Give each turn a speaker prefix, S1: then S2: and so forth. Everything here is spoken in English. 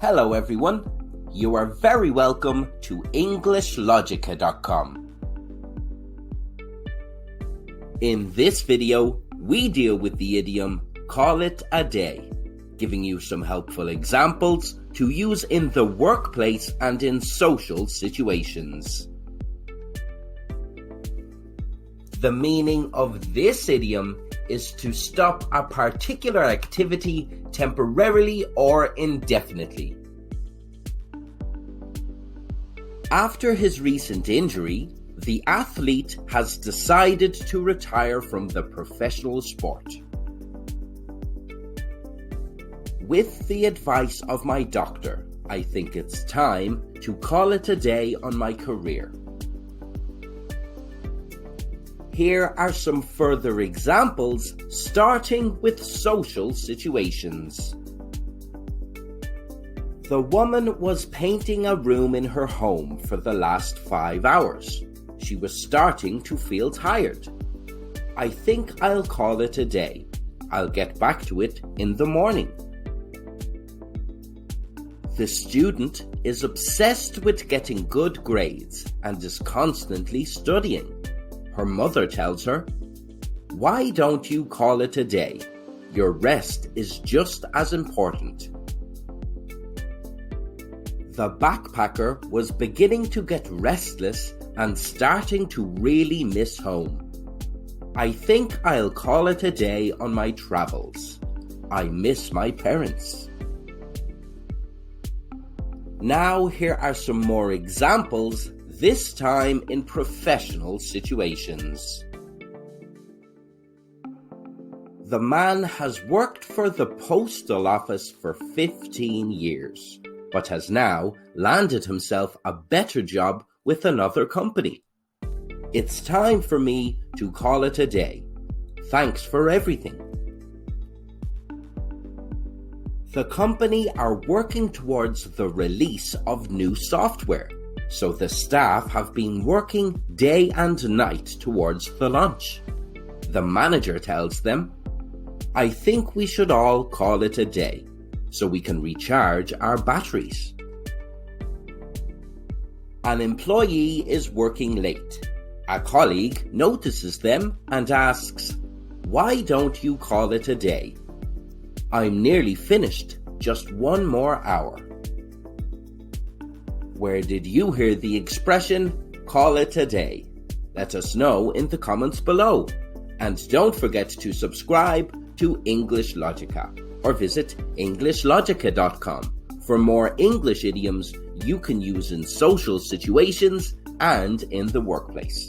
S1: Hello everyone, you are very welcome to EnglishLogica.com. In this video, we deal with the idiom call it a day, giving you some helpful examples to use in the workplace and in social situations. The meaning of this idiom is to stop a particular activity temporarily or indefinitely. After his recent injury, the athlete has decided to retire from the professional sport. With the advice of my doctor, I think it's time to call it a day on my career. Here are some further examples, starting with social situations. The woman was painting a room in her home for the last 5 hours. She was starting to feel tired. I think I'll call it a day. I'll get back to it in the morning. The student is obsessed with getting good grades and is constantly studying. Her mother tells her, "Why don't you call it a day? Your rest is just as important." The backpacker was beginning to get restless and starting to really miss home. I think I'll call it a day on my travels. I miss my parents. Now here are some more examples, this time in professional situations. The man has worked for the postal office for 15 years, but has now landed himself a better job with another company. It's time for me to call it a day. Thanks for everything. The company are working towards the release of new software, so the staff have been working day and night towards the launch. The manager tells them, "I think we should all call it a day, so we can recharge our batteries." An employee is working late. A colleague notices them and asks, "Why don't you call it a day?" "I'm nearly finished, just one more hour." Where did you hear the expression, call it a day? Let us know in the comments below. And don't forget to subscribe to English Logica or visit EnglishLogica.com for more English idioms you can use in social situations and in the workplace.